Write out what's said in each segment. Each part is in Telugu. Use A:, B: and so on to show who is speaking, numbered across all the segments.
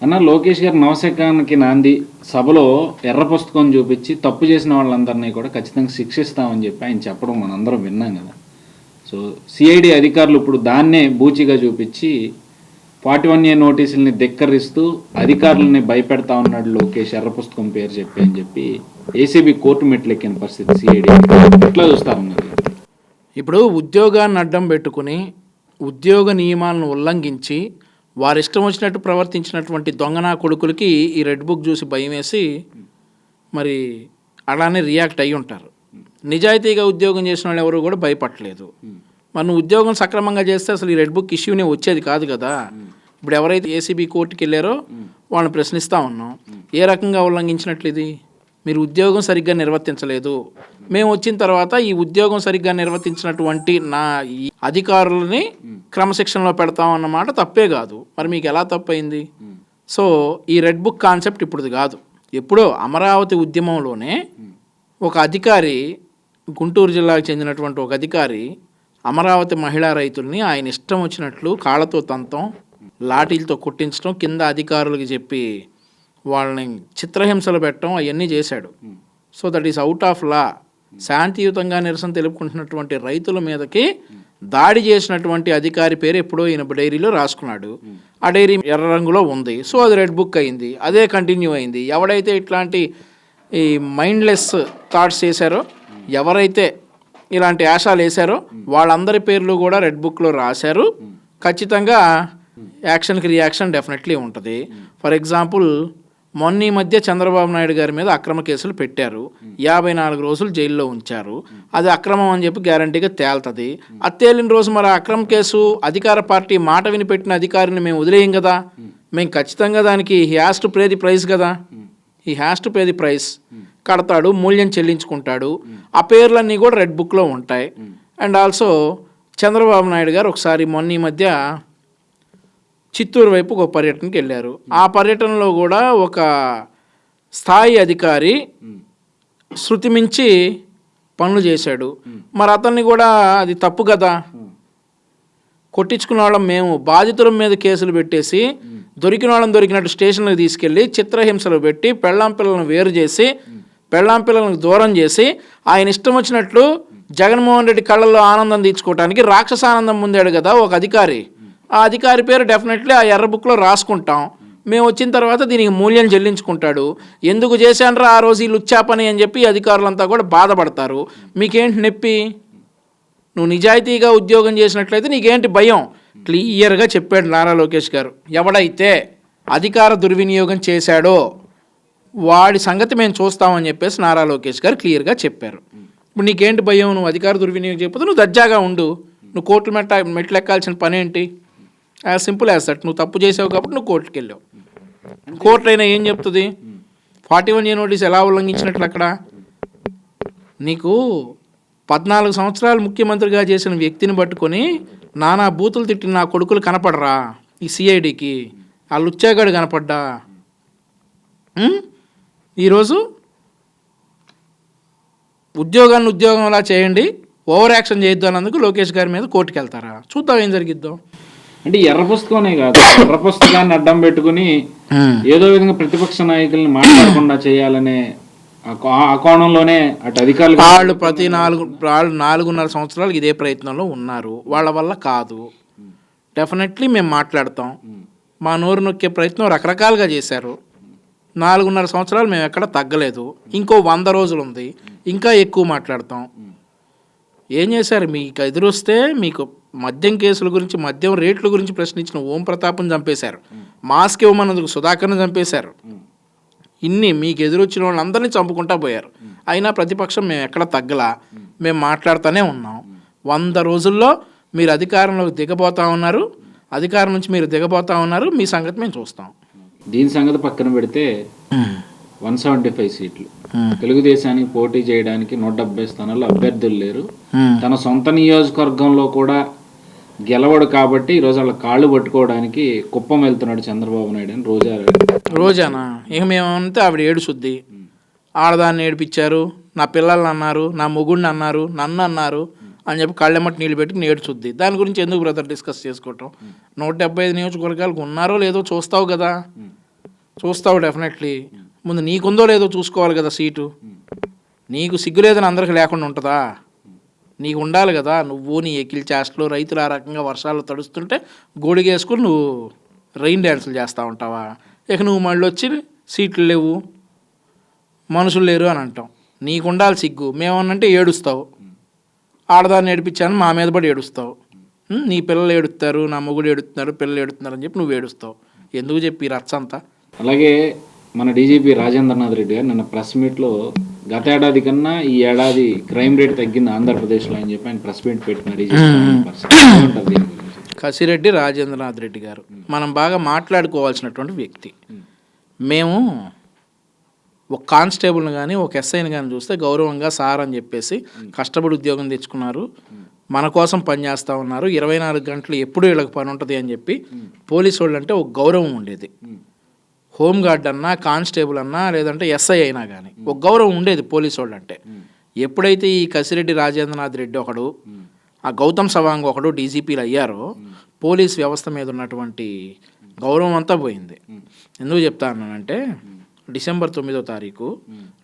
A: అన్న లోకేష్ గారు నవశకానికి నాంది సభలో ఎర్ర పుస్తకం చూపించి తప్పు చేసిన వాళ్ళందరినీ కూడా ఖచ్చితంగా శిక్షిస్తామని చెప్పి ఆయన చెప్పడం మనందరం విన్నాం కదా. సో సిఐడి అధికారులు ఇప్పుడు దాన్నే బూచిగా చూపించి 41A నోటీసుల్ని ధిక్కరిస్తూ అధికారులని భయపెడతా ఉన్నాడు లోకేష్ ఎర్ర పుస్తకం పేరు చెప్పి అని చెప్పి ఏసీబీ కోర్టు మెట్లెక్కిన పరిస్థితి సిఐడి ఎట్లా చూస్తారన్నది.
B: ఇప్పుడు ఉద్యోగాన్ని అడ్డం పెట్టుకుని ఉద్యోగ నియమాలను ఉల్లంఘించి వారి ఇష్టం వచ్చినట్టు ప్రవర్తించినటువంటి దొంగనా కొడుకులకి ఈ రెడ్ బుక్ చూసి భయం వేసి మరి అలానే రియాక్ట్ అయ్యి ఉంటారు. నిజాయితీగా ఉద్యోగం చేసిన వాళ్ళు ఎవరు కూడా భయపడలేదు. మరి నువ్వు ఉద్యోగం సక్రమంగా చేస్తే అసలు ఈ రెడ్ బుక్ ఇష్యూనే వచ్చేది కాదు కదా. ఇప్పుడు ఎవరైతే ఏసీబీ కోర్టుకి వెళ్ళారో వాళ్ళని ప్రశ్నిస్తూ ఉన్నాం, ఏ రకంగా ఉల్లంఘించినట్లు ఇది? మీరు ఉద్యోగం సరిగ్గా నిర్వర్తించలేదు, మేము వచ్చిన తర్వాత ఈ ఉద్యోగం సరిగ్గా నిర్వర్తించినటువంటి నా ఈ అధికారులని క్రమశిక్షణలో పెడతామన్నమాట తప్పే కాదు. మరి మీకు ఎలా తప్పైంది? సో ఈ రెడ్ బుక్ కాన్సెప్ట్ ఇప్పుడుది కాదు. ఎప్పుడో అమరావతి ఉద్యమంలోనే ఒక అధికారి, గుంటూరు జిల్లాకు చెందినటువంటి ఒక అధికారి అమరావతి మహిళా రైతుల్ని ఆయన ఇష్టం వచ్చినట్లు కాళ్ళతో తంతం, లాఠీలతో కొట్టించడం, కింద అధికారులకు చెప్పి వాళ్ళని చిత్రహింసలు పెట్టడం అవన్నీ చేశాడు. So that is out of law. శాంతియుతంగా నిరసన తెలుపుకుంటున్నటువంటి రైతుల మీదకి దాడి చేసినటువంటి అధికారి పేరు ఎప్పుడో ఈయన డైరీలో రాసుకున్నాడు. ఆ డైరీ ఎర్ర రంగులో ఉంది. సో అది రెడ్ బుక్ అయింది, అదే కంటిన్యూ అయింది. ఎవడైతే ఇట్లాంటి ఈ మైండ్లెస్ థాట్స్ చేశారో, ఎవరైతే ఇలాంటి ఆశాలు వేశారో వాళ్ళందరి పేర్లు కూడా రెడ్ బుక్లో రాశారు. ఖచ్చితంగా యాక్షన్కి రియాక్షన్ డెఫినెట్లీ ఉంటుంది. ఫర్ ఎగ్జాంపుల్ మొన్న ఈ మధ్య చంద్రబాబు నాయుడు గారి మీద అక్రమ కేసులు పెట్టారు, 54 రోజులు జైల్లో ఉంచారు. అది అక్రమం అని చెప్పి గ్యారంటీగా తేలుతుంది. అది తేలిన రోజు మరి అక్రమ కేసు అధికార పార్టీ మాట వినిపెట్టిన అధికారిని మేము వదిలేయం కదా. మేము ఖచ్చితంగా దానికి he has to pay the price కదా. He has to pay the price. కడతాడు, మూల్యం చెల్లించుకుంటాడు. ఆ పేర్లన్నీ కూడా రెడ్ బుక్లో ఉంటాయి. అండ్ ఆల్సో చంద్రబాబు నాయుడు గారు ఒకసారి మొన్న ఈ మధ్య చిత్తూరు వైపు ఒక పర్యటనకి వెళ్ళారు. ఆ పర్యటనలో కూడా ఒక స్థాయి అధికారి శృతి మించి పనులు చేశాడు. మరి అతన్ని కూడా అది తప్పు కదా. కొట్టించుకున్న వాళ్ళం మేము, బాధితుల మీద కేసులు పెట్టేసి దొరికిన వాళ్ళని దొరికినట్టు స్టేషన్లకు తీసుకెళ్ళి చిత్రహింసలు పెట్టి పెళ్ళాం పిల్లలను వేరు చేసి పెళ్ళాం పిల్లలకు దూరం చేసి ఆయన ఇష్టం వచ్చినట్లు జగన్మోహన్ రెడ్డి కళ్ళల్లో ఆనందం తీర్చుకోవడానికి రాక్షసానందం పొందాడు కదా ఒక అధికారి. ఆ అధికారి పేరు డెఫినెట్లీ ఆ ఎర్ర బుక్లో రాసుకుంటాం. మేము వచ్చిన తర్వాత దీనికి మూల్యం చెల్లించుకుంటాడు. ఎందుకు చేశానరా ఆ రోజు ఈ లుచ్చా పని అని చెప్పి అధికారులంతా కూడా బాధపడతారు. మీకేంటి నొప్పి? నువ్వు నిజాయితీగా ఉద్యోగం చేసినట్లయితే నీకేంటి భయం? క్లియర్గా చెప్పాడు నారా లోకేష్ గారు. ఎవడైతే అధికార దుర్వినియోగం చేశాడో వాడి సంగతి మేము చూస్తామని చెప్పేసి నారా లోకేష్ గారు క్లియర్గా చెప్పారు. ఇప్పుడు నీకేంటి భయం? నువ్వు అధికార దుర్వినియోగం చెప్పితే నువ్వు దర్జాగా ఉండు. నువ్వు కోర్టులు మెట్లు ఎక్కాల్సిన పని ఏంటి? As simple as that. నువ్వు తప్పు చేసావు కాబట్టి నువ్వు కోర్టుకి వెళ్ళావు. కోర్టు అయినా ఏం చెప్తుంది? 41A నోటీస్ ఎలా ఉల్లంఘించినట్లు అక్కడ? నీకు 14 సంవత్సరాలు ముఖ్యమంత్రిగా చేసిన వ్యక్తిని పట్టుకొని నానా బూతులు తిట్టిన నా కొడుకులు కనపడరా ఈ సిఐడికి? ఆ లుచ్చాగాడు కనపడ్డా? ఈరోజు ఉద్యోగంలా చేయండి, ఓవర్ యాక్షన్ చేయొద్దు అన్నందుకు లోకేష్ గారి మీద కోర్టుకు వెళ్తారా? చూద్దాం ఏం జరిగిద్దాం.
A: అంటే ఎర్ర పుస్తకమే కాదు, ఎర్ర పుస్తకాన్ని అడ్డం పెట్టుకుని ఏదో విధంగా ప్రతిపక్ష నాయకుల్ని మాట్లాడకుండా చేయాలనే ఆ కోణంలోనే అటు అధికారులు
B: వాళ్ళు ప్రతి 4.5 సంవత్సరాలు ఇదే ప్రయత్నంలో ఉన్నారు. వాళ్ళ వల్ల కాదు. డెఫినెట్లీ మేము మాట్లాడతాం. మా నోరు నొక్కే ప్రయత్నం రకరకాలుగా చేశారు. 4.5 సంవత్సరాలు మేము ఎక్కడ తగ్గలేదు. ఇంకో 100 రోజులు ఉంది, ఇంకా ఎక్కువ మాట్లాడతాం. ఏం చేశారు? మీకు ఎదురొస్తే మీకు మద్యం కేసుల గురించి, మద్యం రేట్ల గురించి ప్రశ్నించిన ఓం ప్రతాప్ని చంపేశారు. మాస్క్ ఇవ్వమన్నందుకు సుధాకర్ని చంపేశారు. ఇన్ని మీకు ఎదురొచ్చిన వాళ్ళందరినీ చంపుకుంటా పోయారు. అయినా ప్రతిపక్షం మేము ఎక్కడ తగ్గలా, మేము మాట్లాడుతూనే ఉన్నాం. 100 రోజుల్లో మీరు అధికారంలోకి దిగబోతా ఉన్నారు, అధికారం నుంచి మీరు దిగబోతా ఉన్నారు. మీ సంగతి మేము చూస్తాం.
A: దీని సంగతి పక్కన పెడితే 175 సీట్లు తెలుగుదేశానికి పోటీ చేయడానికి 170 స్థానాల్లో అభ్యర్థులు లేరు. తన సొంత నియోజకవర్గంలో కూడా గెలవడు కాబట్టి ఈరోజు వాళ్ళ కాళ్ళు పట్టుకోవడానికి కుప్పం వెళ్తున్నాడు చంద్రబాబు నాయుడు అని
B: రోజానా ఇక మేమంటే ఆవిడ ఏడుసుద్ది. ఆడదాన్ని ఏడిపించారు, నా పిల్లల్ని అన్నారు, నా మొగుడిని అన్నారు, నన్ను అన్నారు అని చెప్పి కళ్ళెమ్మటి నీళ్ళు పెట్టి ఏడుచుద్ది. దాని గురించి ఎందుకు బ్రదర్ డిస్కస్ చేసుకోవటం? 175 నియోజకవర్గాలకు ఉన్నారో లేదో చూస్తావు కదా. చూస్తావు డెఫినెట్లీ. ముందు నీకుందో లేదో చూసుకోవాలి కదా సీటు. నీకు సిగ్గు లేదని అందరికి లేకుండా ఉంటుందా? నీకు ఉండాలి కదా. నువ్వు నీ ఎకిల్ చేష్టలు, రైతులు ఆ రకంగా వర్షాలు తడుస్తుంటే గోడిగేసుకుని నువ్వు రైన్ డ్యాన్సులు చేస్తూ ఉంటావా? ఇక నువ్వు మళ్ళీ వచ్చి సీట్లు లేవు, మనుషులు లేరు అని అంటాం. నీకు ఉండాలి సిగ్గు. మేమన్నంటే ఏడుస్తావు. ఆడదాన్ని ఏడిపించాను మా మీద పడి ఏడుస్తావు. నీ పిల్లలు ఏడుస్తారు, నా మొగుడు ఏడుతున్నారు, పిల్లలు ఏడుతున్నారు అని చెప్పి నువ్వు ఏడుస్తావు. ఎందుకు చెప్పి రచ్చ అంతా?
A: అలాగే మన డీజీపీ రాజేంద్రనాథ్ రెడ్డి గారు నిన్న ప్రెస్ మీట్లో గత ఏడాది కన్నా ఈ ఏడాది క్రైమ్ రేట్ తగ్గింది ఆంధ్రప్రదేశ్లో అని చెప్పి ఆయన ప్రెస్ మీట్ పెట్టిన
B: కసిరెడ్డి రాజేంద్రనాథ్ రెడ్డి గారు మనం బాగా మాట్లాడుకోవాల్సినటువంటి వ్యక్తి. మేము ఒక కానిస్టేబుల్ని కానీ ఒక ఎస్ఐని కానీ చూస్తే గౌరవంగా సార్ అని చెప్పేసి కష్టపడి ఉద్యోగం తెచ్చుకున్నారు, మన కోసం పనిచేస్తూ ఉన్నారు, 24 గంటలు ఎప్పుడు వీళ్ళకి పని ఉంటుంది అని చెప్పి పోలీసు వాళ్ళు అంటే ఒక గౌరవం ఉండేది. హోంగార్డ్ అన్నా, కానిస్టేబుల్ అన్నా, లేదంటే ఎస్ఐ అయినా కానీ ఒక గౌరవం ఉండేది పోలీసు వాళ్ళు అంటే. ఎప్పుడైతే ఈ కసిరెడ్డి రాజేంద్రనాథ్ రెడ్డి ఒకడు, ఆ గౌతమ్ సవాంగ్ ఒకడు డీజీపీలు అయ్యారో పోలీస్ వ్యవస్థ మీద ఉన్నటువంటి గౌరవం అంతా పోయింది. ఎందుకు చెప్తా అన్నానంటే డిసెంబర్ 9వ తారీఖు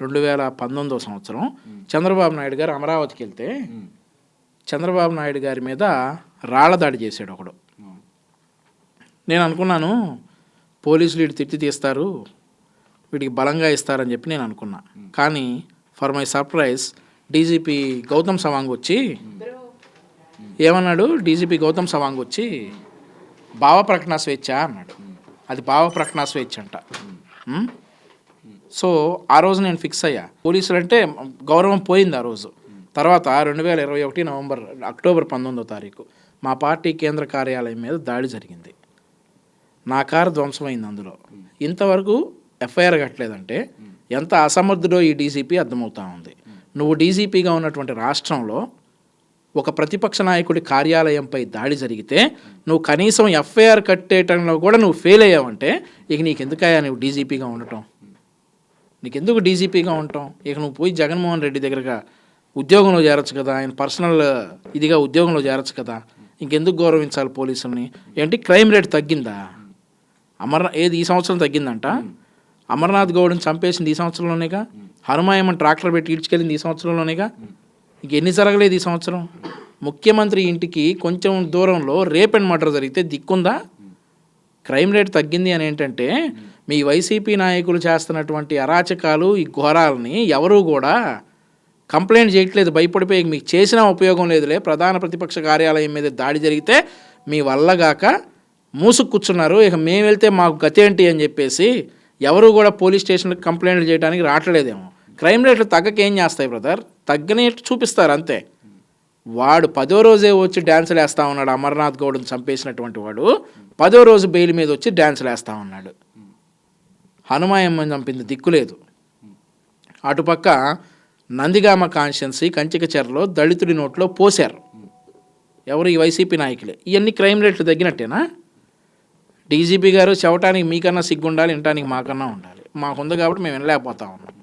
B: 2019 సంవత్సరం చంద్రబాబు నాయుడు గారు అమరావతికి వెళ్తే చంద్రబాబు నాయుడు గారి మీద రాళ్ల దాడి చేశాడు ఒకడు. నేను అనుకున్నాను పోలీసులు వీడు తిట్టి తీస్తారు, వీడికి బలంగా ఇస్తారని చెప్పి నేను అనుకున్నా. కానీ for my surprise DGP Gautam Sawang వచ్చి ఏమన్నాడు? డీజీపీ గౌతమ్ సవాంగ్ వచ్చి భావ ప్రకటన స్వేచ్ఛ అన్నాడు. అది భావ ప్రకటన స్వేచ్ఛ అంట. సో ఆ రోజు నేను ఫిక్స్ అయ్యా, పోలీసులు అంటే గౌరవం పోయింది ఆ రోజు. తర్వాత 2021 అక్టోబర్ 19వ తారీఖు మా పార్టీ కేంద్ర కార్యాలయం మీద దాడి జరిగింది. నా కారు ధ్వంసమైంది. అందులో ఇంతవరకు ఎఫ్ఐఆర్ కట్టలేదంటే ఎంత అసమర్థుడో ఈ డీజీపీ అర్థమవుతా ఉంది. నువ్వు డీజీపీగా ఉన్నటువంటి రాష్ట్రంలో ఒక ప్రతిపక్ష నాయకుడి కార్యాలయంపై దాడి జరిగితే నువ్వు కనీసం ఎఫ్ఐఆర్ కట్టేయటంలో కూడా నువ్వు ఫెయిల్ అయ్యావంటే ఇక నీకెందుకయ్యా నువ్వు డీజీపీగా ఉండటం? నీకెందుకు డీజీపీగా ఉండటం? ఇక నువ్వు పోయి జగన్మోహన్ రెడ్డి దగ్గరగా ఉద్యోగంలో చేరొచ్చు కదా, ఆయన పర్సనల్ ఇదిగా ఉద్యోగంలో చేరొచ్చు కదా. ఇంకెందుకు గౌరవించాలి పోలీసుల్ని? ఏంటి క్రైమ్ రేట్ తగ్గిందా? ఏది ఈ సంవత్సరం తగ్గిందంట. అమర్నాథ్ గౌడ్ని చంపేసింది ఈ సంవత్సరంలోనేగా. హనుమాయమ్మని ట్రాక్టర్ పెట్టి ఈడ్చుకెళ్ళింది ఈ సంవత్సరంలోనేగా. ఇంకెన్ని జరగలేదు ఈ సంవత్సరం? ముఖ్యమంత్రి ఇంటికి కొంచెం దూరంలో రేప్ అండ్ మర్డర్ జరిగితే దిక్కుందా? క్రైమ్ రేట్ తగ్గింది అని ఏంటంటే మీ వైసీపీ నాయకులు చేస్తున్నటువంటి అరాచకాలు, ఈ ఘోరాలని ఎవరూ కూడా కంప్లైంట్ చేయట్లేదు. భయపడిపోయి మీకు చేసినా ఉపయోగం లేదులే, ప్రధాన ప్రతిపక్ష కార్యాలయం మీద దాడి జరిగితే మీ వల్లగాక మూసుకు కూర్చున్నారు, ఇక మేము వెళ్తే మాకు గతి ఏంటి అని చెప్పేసి ఎవరు కూడా పోలీస్ స్టేషన్కి కంప్లైంట్లు చేయడానికి రావట్లేదేమో. క్రైమ్ రేట్లు తగ్గకేం చేస్తాయి బ్రదర్? తగ్గనేట్టు చూపిస్తారు అంతే. వాడు 10వ రోజే వచ్చి డ్యాన్సులు వేస్తూ ఉన్నాడు. అమర్నాథ్ గౌడ్ని చంపేసినటువంటి వాడు 10వ రోజు బెయిల్ మీద వచ్చి డ్యాన్సులు వేస్తూ ఉన్నాడు. హనుమాయమ్మని చంపింది దిక్కులేదు. అటుపక్క నందిగామ కాన్స్టిట్యున్సీ కంచికచెర్లో దళితుడి నోట్లో పోశారు ఎవరు? ఈ వైసీపీ నాయకులే. ఇవన్నీ క్రైమ్ రేట్లు తగ్గినట్టేనా? డీజీపీ గారు చెప్పడానికి మీకన్నా సిగ్గు ఉండాలి, వినటానికి మాకన్నా ఉండాలి. మాకుంది కాబట్టి మేము వినలేకపోతా ఉన్నాం.